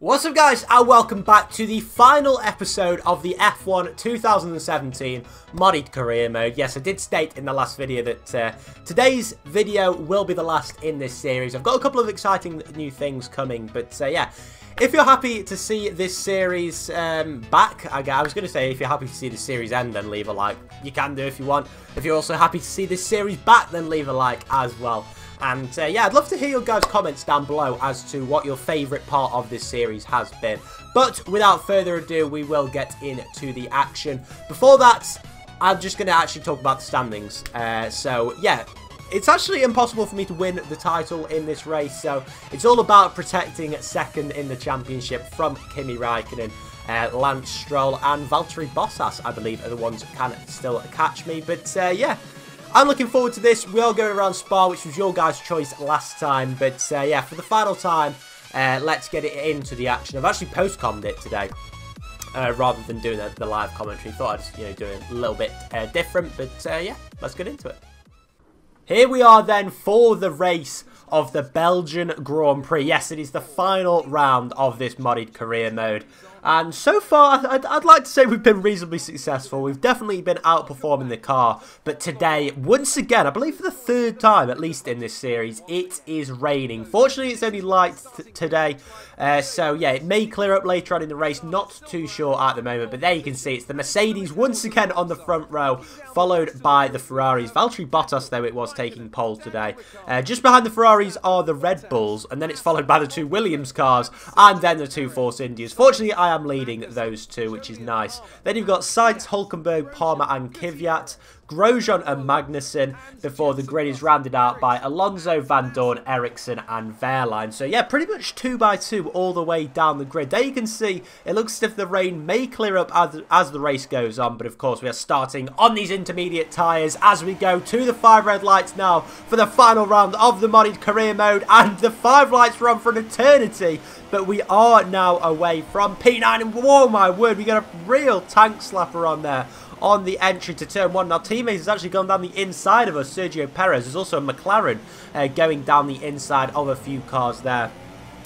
What's up guys, and welcome back to the final episode of the F1 2017 modded career mode. Yes, I did state in the last video that today's video will be the last in this series. I've got a couple of exciting new things coming, but yeah. If you're happy to see this series back, I was going to say if you're happy to see the series end, then leave a like. You can do if you want. If you're also happy to see this series back, then leave a like as well. And yeah, I'd love to hear your guys' comments down below as to what your favourite part of this series has been. But without further ado, we will get into the action. Before that, I'm just going to actually talk about the standings. So yeah, it's actually impossible for me to win the title in this race. So it's all about protecting second in the championship from Kimi Räikkönen. Lance Stroll and Valtteri Bottas, I believe, are the ones that can still catch me. But yeah, I'm looking forward to this. We are going around Spa, which was your guys' choice last time. But yeah, for the final time, let's get it into the action. I've actually post-commed it today, rather than doing the live commentary. Thought I'd just, do it a little bit different. But yeah, let's get into it. Here we are then for the race of the Belgian Grand Prix. Yes, it is the final round of this modded career mode. And so far, I'd like to say we've been reasonably successful. We've definitely been outperforming the car. But today, once again, I believe for the third time, at least in this series, it is raining. Fortunately, it's only light today. So yeah, it may clear up later on in the race. Not too sure at the moment. But there you can see it's the Mercedes once again on the front row, followed by the Ferraris. Valtteri Bottas, though, it was taking pole today. Just behind the Ferraris are the Red Bulls. And then it's followed by the two Williams cars. And then the two Force Indias. Fortunately, I am leading those two, which is nice. Then you've got Sainz, Hulkenberg, Palmer and Kvyat, Grosjean and Magnussen, before the grid is rounded out by Alonso, Van Dorn, Ericsson and Wehrlein. So yeah, pretty much 2 by 2 all the way down the grid. There you can see it looks as if the rain may clear up as the race goes on, but of course we are starting on these intermediate tyres as we go to the 5 red lights now for the final round of the modded career mode, and the 5 lights run for an eternity. But we are now away from P9, and whoa my word, we got a real tank slapper on there on the entry to turn 1. Our teammate has actually gone down the inside of us, Sergio Perez. There's also a McLaren going down the inside of a few cars there.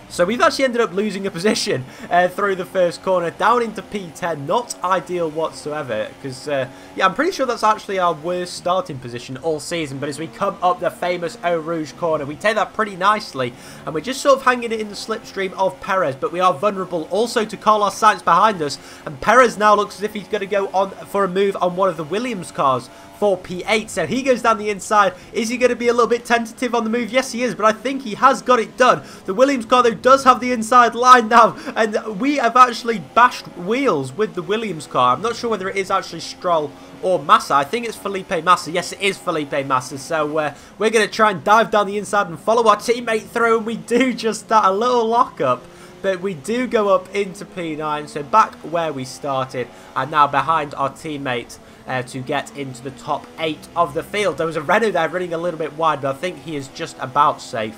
So we've actually ended up losing a position through the first corner, down into P10. Not ideal whatsoever, because, yeah, I'm pretty sure that's actually our worst starting position all season. But as we come up the famous ROUGE corner, we take that pretty nicely, and we're just sort of hanging it in the slipstream of Perez. But we are vulnerable also to Carlos Sainz behind us, and Perez now looks as if he's going to go on for a move on one of the Williams cars for P8, so he goes down the inside. Is he going to be a little bit tentative on the move? Yes, he is, but I think he has got it done. The Williams car, though, does have the inside line now, and we have actually bashed wheels with the Williams car. I'm not sure whether it is actually Stroll or Massa. I think it's Felipe Massa. Yes, it is Felipe Massa. So we're going to try and dive down the inside and follow our teammate through, and we do just that. A little lock-up. But we do go up into P9, so back where we started, and now behind our teammate to get into the top 8 of the field. There was a Renault there running a little bit wide, but I think he is just about safe.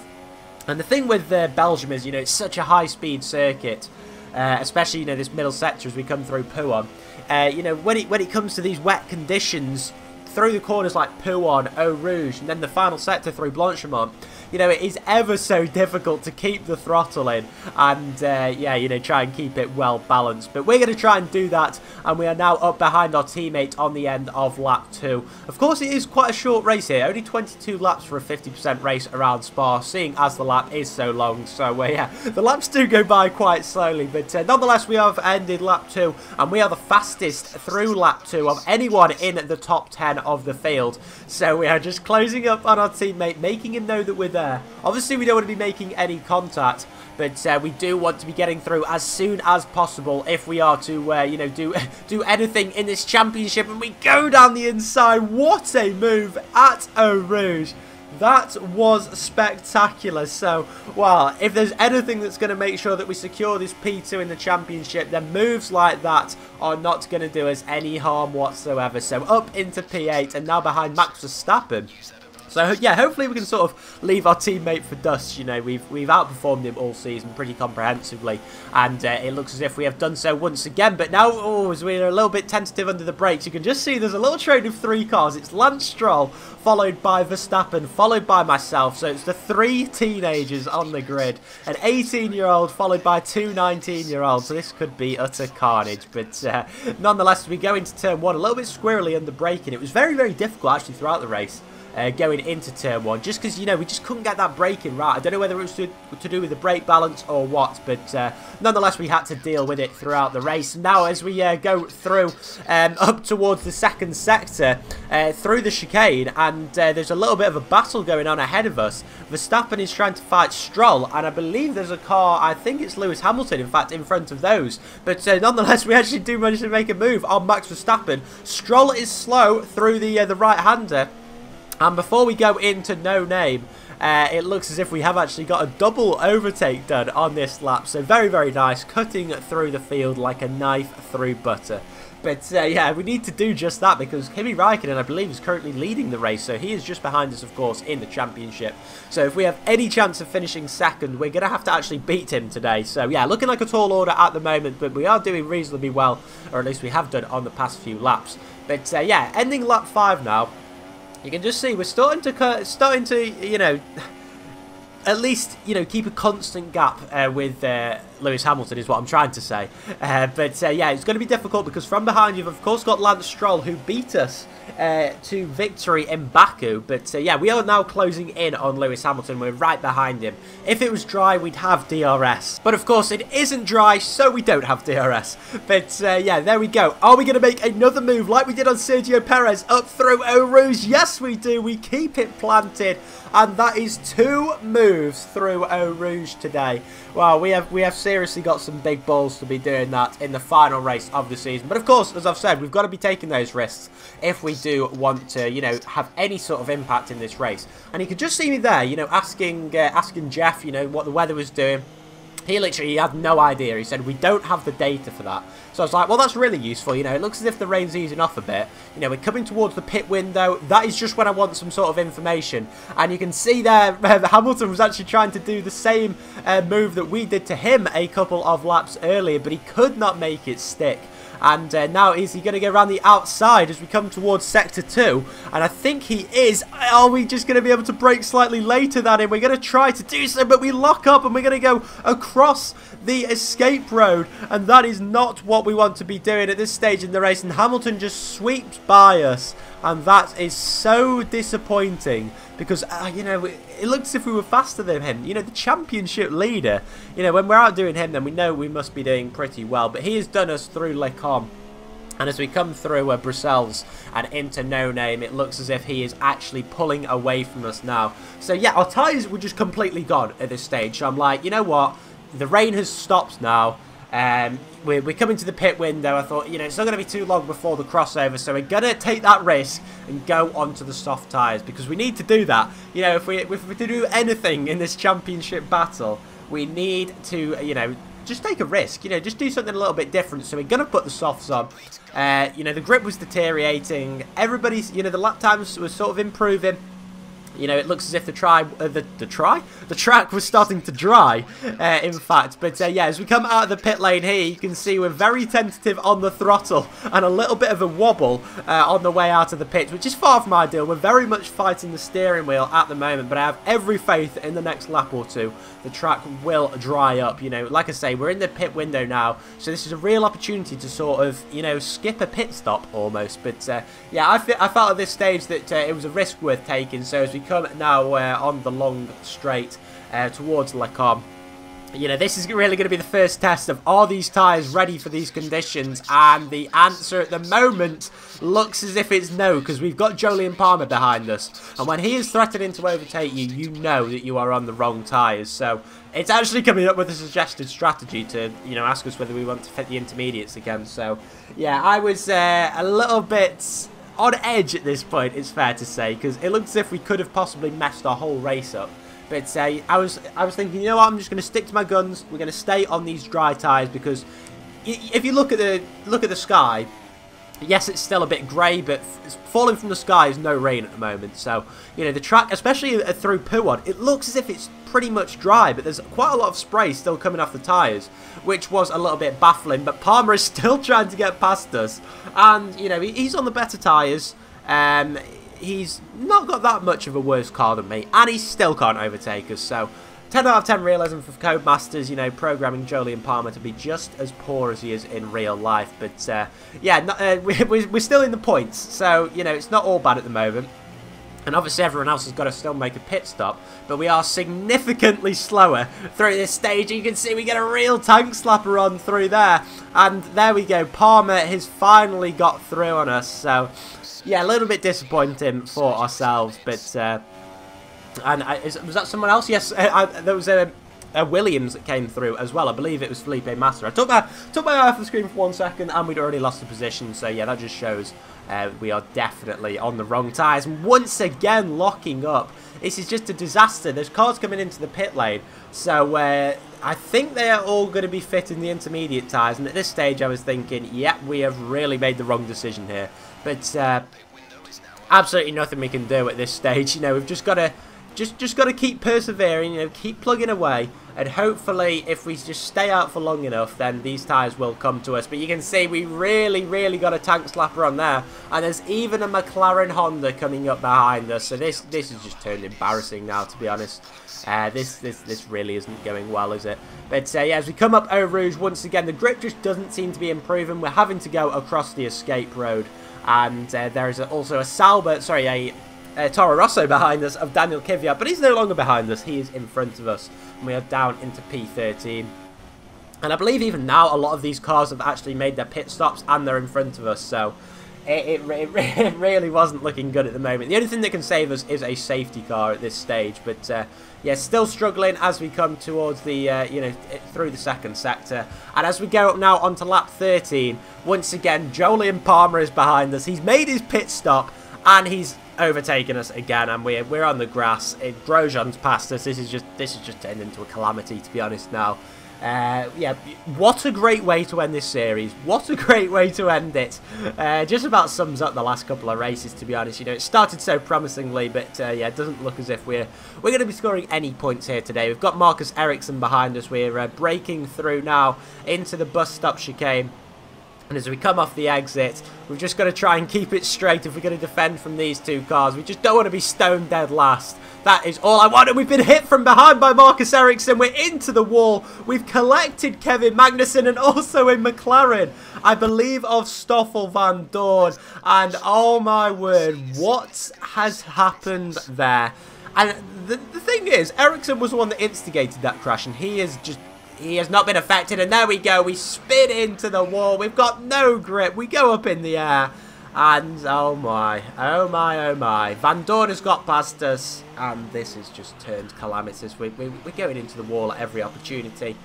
And the thing with Belgium is, it's such a high-speed circuit, especially, this middle sector as we come through Pouhon. When it comes to these wet conditions, through the corners like Pouhon, Eau Rouge, and then the final sector through Blanchimont, it is ever so difficult to keep the throttle in and, yeah, try and keep it well balanced. But we're going to try and do that, and we are now up behind our teammate on the end of lap 2. Of course, it is quite a short race here, only 22 laps for a 50% race around Spa, seeing as the lap is so long. So, yeah, the laps do go by quite slowly, but nonetheless, we have ended lap 2, and we are the fastest through lap 2 of anyone in the top 10 of the field. So we are just closing up on our teammate, making him know that we're there. Obviously, we don't want to be making any contact, but we do want to be getting through as soon as possible if we are to, do anything in this championship. And we go down the inside. What a move at Eau Rouge. That was spectacular. So, well, if there's anything that's going to make sure that we secure this P2 in the championship, then moves like that are not going to do us any harm whatsoever. So up into P8 and now behind Max Verstappen. So So yeah, hopefully we can sort of leave our teammate for dust. You know, we've outperformed him all season pretty comprehensively, and it looks as if we have done so once again. But now, as we're a little bit tentative under the brakes, you can just see there's a little train of 3 cars. It's Lance Stroll, followed by Verstappen, followed by myself. So it's the 3 teenagers on the grid, an 18-year-old followed by 2 19-year-olds. So this could be utter carnage. But nonetheless, we go into turn 1 a little bit squirrely under braking. It was very, very difficult actually throughout the race. Going into turn 1, just because, you know, we just couldn't get that braking right. I don't know whether it was to do with the brake balance or what, but nonetheless we had to deal with it throughout the race. Now as we go through up towards the second sector, through the chicane, and there's a little bit of a battle going on ahead of us. Verstappen is trying to fight Stroll, and I believe there's a car, I think it's Lewis Hamilton, in fact, in front of those. But nonetheless, we actually do manage to make a move on Max Verstappen. Stroll is slow through the right-hander. And before we go into no name, it looks as if we have actually got a double overtake done on this lap. So very, very nice, cutting through the field like a knife through butter. But yeah, we need to do just that because Kimi Räikkönen, I believe, is currently leading the race. So he is just behind us, of course, in the championship. So if we have any chance of finishing second, we're going to have to actually beat him today. So yeah, looking like a tall order at the moment, but we are doing reasonably well, or at least we have done on the past few laps. But yeah, ending lap 5 now. You can just see we're starting to, you know, at least, you know, keep a constant gap with Lewis Hamilton is what I'm trying to say. But yeah, it's going to be difficult because from behind you've of course got Lance Stroll, who beat us to victory in Baku. But yeah, we are now closing in on Lewis Hamilton. We're right behind him. If it was dry, we'd have DRS. But of course, it isn't dry, so we don't have DRS. But yeah, there we go. Are we going to make another move like we did on Sergio Perez up through Eau Rouge? Yes, we do. We keep it planted. And that is 2 moves through Eau Rouge today. Well, we have seriously got some big balls to be doing that in the final race of the season. But of course, as I've said, we've got to be taking those risks if we do want to, you know, have any sort of impact in this race. And you could just see me there, you know, asking Jeff, you know, what the weather was doing. He literally had no idea. He said, we don't have the data for that. So I was like, well, that's really useful. You know, it looks as if the rain's easing off a bit. You know, we're coming towards the pit window. That is just when I want some sort of information. And you can see there, Hamilton was actually trying to do the same move that we did to him a couple of laps earlier, but he could not make it stick. And now is he going to go around the outside as we come towards Sector 2? And I think he is. Are we just going to be able to brake slightly later than him? We're going to try to do so, but we lock up and we're going to go across the escape road. And that is not what we want to be doing at this stage in the race. And Hamilton just sweeps by us. And that is so disappointing because, you know, it looks as if we were faster than him. You know, the championship leader, you know, when we're outdoing him, then we know we must be doing pretty well. But he has done us through Le Combe. And as we come through Brussels and into No Name, it looks as if he is actually pulling away from us now. So, yeah, our tyres were just completely gone at this stage. So I'm like, you know what? The rain has stopped now. We're coming to the pit window. I thought, you know, it's not going to be too long before the crossover, so we're going to take that risk and go onto the soft tyres because we need to do that. You know, if we to do anything in this championship battle, we need to, you know, just take a risk. You know, just do something a little bit different. So we're going to put the softs on. You know, the grip was deteriorating. Everybody's, you know, the lap times were sort of improving. You know, it looks as if the track was starting to dry, in fact. But yeah, as we come out of the pit lane here, you can see we're very tentative on the throttle and a little bit of a wobble on the way out of the pit, which is far from ideal. We're very much fighting the steering wheel at the moment, but I have every faith in the next lap or two the track will dry up. You know, like I say, we're in the pit window now, so this is a real opportunity to sort of, you know, skip a pit stop almost. But yeah, I felt at this stage that it was a risk worth taking. So as we come now on the long straight towards Le Combe, you know, this is really going to be the first test of, are these tyres ready for these conditions? And the answer at the moment looks as if it's no, because we've got Jolyon Palmer behind us. And when he is threatening to overtake you, you know that you are on the wrong tyres. So it's actually coming up with a suggested strategy to, you know, ask us whether we want to fit the intermediates again. So, yeah, I was a little bit on edge at this point, it's fair to say, because it looked as if we could have possibly messed our whole race up. But I was thinking, you know what, I'm just going to stick to my guns. We're going to stay on these dry tyres because if you look at the sky, Yes, it's still a bit grey, but it's falling from the sky is no rain at the moment. So, you know, the track, especially through Puon, it looks as if it's pretty much dry, but there's quite a lot of spray still coming off the tyres, which was a little bit baffling. But Palmer is still trying to get past us, and, you know, he's on the better tyres. He's not got that much of a worse car than me, and he still can't overtake us. So, 10 out of 10 realism for Codemasters, you know, programming Jolyon Palmer to be just as poor as he is in real life. But, yeah, we're still in the points, so, you know, it's not all bad at the moment. And obviously everyone else has got to still make a pit stop, but we are significantly slower through this stage. You can see we get a real tank slapper on through there. And there we go, Palmer has finally got through on us. So, yeah, a little bit disappointing for ourselves, but... was that someone else? Yes, there was a Williams that came through as well. I believe it was Felipe Massa. I took my eye off the screen for 1 second, and we'd already lost the position. So yeah, that just shows we are definitely on the wrong tyres. And once again, locking up. This is just a disaster. There's cars coming into the pit lane, so I think they are all going to be fitting the intermediate tyres. And at this stage, I was thinking, yeah, we have really made the wrong decision here. But absolutely nothing we can do at this stage. You know, we've just got to. Just got to keep persevering, you know, keep plugging away, and hopefully if we just stay out for long enough, then these tyres will come to us. But you can see we really got a tank slapper on there, and there's even a McLaren Honda coming up behind us. So this has just turned embarrassing now, to be honest. This really isn't going well, is it? But yeah, as we come up Eau Rouge once again, the grip just doesn't seem to be improving. We're having to go across the escape road, and there is also a Toro Rosso behind us of Daniel Kvyat, but he's no longer behind us. He is in front of us, and we are down into P13. And I believe even now a lot of these cars have actually made their pit stops and they're in front of us, so it really wasn't looking good at the moment. The only thing that can save us is a safety car at this stage, but yeah, still struggling as we come towards the, you know, through the second sector. And as we go up now onto lap 13, once again, Jolyon Palmer is behind us. He's made his pit stop, and he's overtaken us again, and we're on the grass. Grosjean's past us. This is just turned into a calamity, to be honest now. Yeah, what a great way to end this series. What a great way to end it. Just about sums up the last couple of races, to be honest. You know, it started so promisingly, but yeah, it doesn't look as if we're going to be scoring any points here today. We've got Marcus Ericsson behind us. We're breaking through now into the bus stop chicane. And as we come off the exit, we've just got to try and keep it straight if we're going to defend from these two cars. We just don't want to be stone dead last. That is all I want. And we've been hit from behind by Marcus Ericsson. We're into the wall. We've collected Kevin Magnussen and also a McLaren, I believe, of Stoffel Van Dorn. And oh my word, what has happened there? And the thing is, Ericsson was the one that instigated that crash, and he has not been affected, and there we go. We spin into the wall. We've got no grip. We go up in the air, and oh my. Van Dorn has got past us, and this has just turned calamitous. We're going into the wall at every opportunity,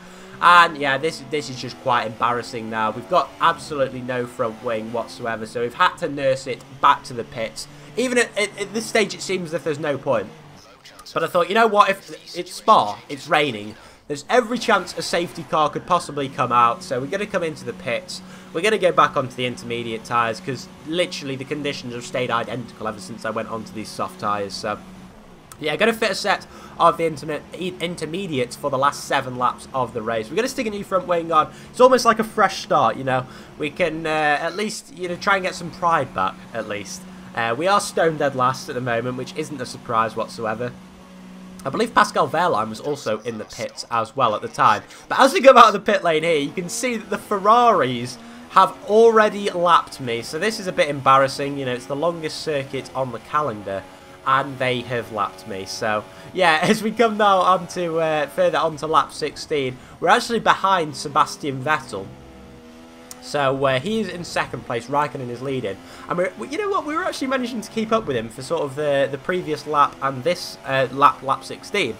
and yeah, this is just quite embarrassing now. We've got absolutely no front wing whatsoever, so we've had to nurse it back to the pits. Even at this stage, it seems as if there's no point. But I thought, you know what, if it's Spa, it's raining, there's every chance a safety car could possibly come out, so we're going to come into the pits. We're going to go back onto the intermediate tyres, because literally the conditions have stayed identical ever since I went onto these soft tyres. So, yeah, going to fit a set of the intermediates for the last 7 laps of the race. We're going to stick a new front wing on. It's almost like a fresh start, you know. We can at least, you know, try and get some pride back, at least. We are stone dead last at the moment, which isn't a surprise whatsoever. I believe Pascal Wehrlein was also in the pits as well at the time. But as we go out of the pit lane here, you can see that the Ferraris have already lapped me. So this is a bit embarrassing. You know, it's the longest circuit on the calendar, and they have lapped me. So, yeah, as we come now onto further onto lap 16, we're actually behind Sebastian Vettel. So he is in second place, Raikkonen is leading. And you know what, we were actually managing to keep up with him for sort of the previous lap and this lap 16.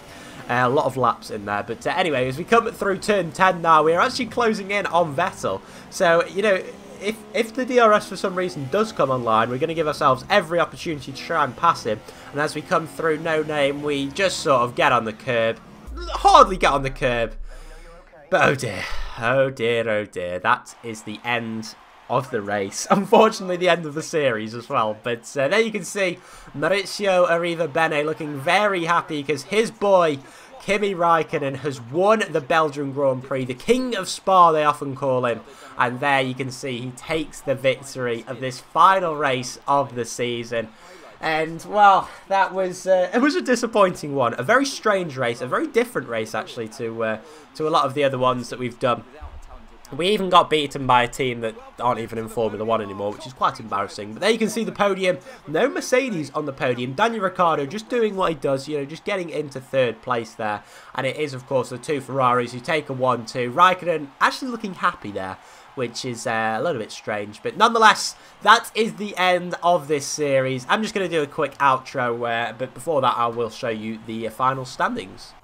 A lot of laps in there. But anyway, as we come through turn 10 now, we're actually closing in on Vettel. So, you know, if the DRS for some reason does come online, we're going to give ourselves every opportunity to try and pass him. And as we come through No Name, we just sort of get on the curb. Hardly get on the curb. But oh dear, that is the end of the race. Unfortunately, the end of the series as well. But there you can see Maurizio Arrivabene looking very happy because his boy Kimi Raikkonen has won the Belgian Grand Prix, the King of Spa they often call him. And there you can see he takes the victory of this final race of the season. And, well, that was it was a disappointing one. A very strange race, a very different race, actually, to a lot of the other ones that we've done. We even got beaten by a team that aren't even in Formula 1 anymore, which is quite embarrassing. But there you can see the podium. No Mercedes on the podium. Daniel Ricciardo just doing what he does, you know, just getting into third place there. And it is, of course, the two Ferraris who take a 1-2. Raikkonen actually looking happy there, which is a little bit strange. But nonetheless, that is the end of this series. I'm just going to do a quick outro, but before that, I will show you the final standings.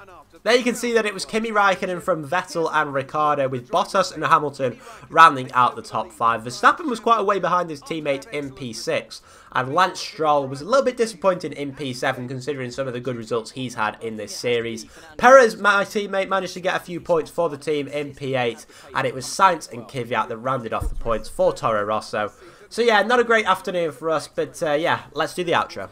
There you can see that it was Kimi Raikkonen from Vettel and Ricciardo, with Bottas and Hamilton rounding out the top 5. Verstappen was quite a way behind his teammate in P6, and Lance Stroll was a little bit disappointed in P7 considering some of the good results he's had in this series. Perez, my teammate, managed to get a few points for the team in P8, and it was Sainz and Kvyat that rounded off the points for Toro Rosso. So yeah, not a great afternoon for us, but yeah, let's do the outro.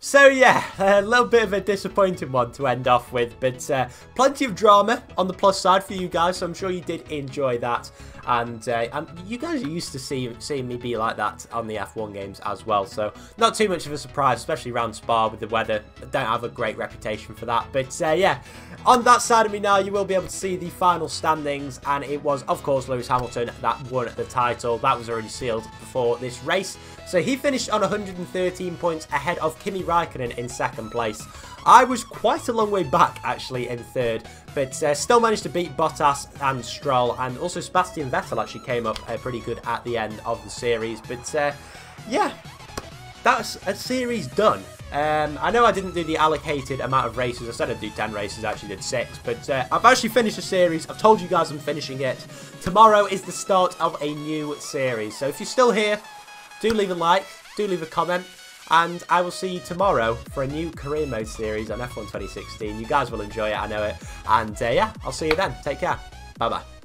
So yeah, a little bit of a disappointing one to end off with, but plenty of drama on the plus side for you guys, so I'm sure you did enjoy that. And you guys are used to seeing me be like that on the F1 games as well, so not too much of a surprise, especially around Spa with the weather. I don't have a great reputation for that, but yeah, on that side of me now, you will be able to see the final standings, and it was, of course, Lewis Hamilton that won the title. That was already sealed before this race, so he finished on 113 points ahead of Kimi Raikkonen in second place. I was quite a long way back, actually, in third, but still managed to beat Bottas and Stroll, and also Sebastian Vettel actually came up pretty good at the end of the series. But yeah, that's a series done. I know I didn't do the allocated amount of races. I said I'd do 10 races, I actually did 6. But I've actually finished the series. I've told you guys I'm finishing it. Tomorrow is the start of a new series. So if you're still here, do leave a like, do leave a comment. And I will see you tomorrow for a new career mode series on F1 2016. You guys will enjoy it, I know it. And yeah, I'll see you then. Take care. Bye-bye.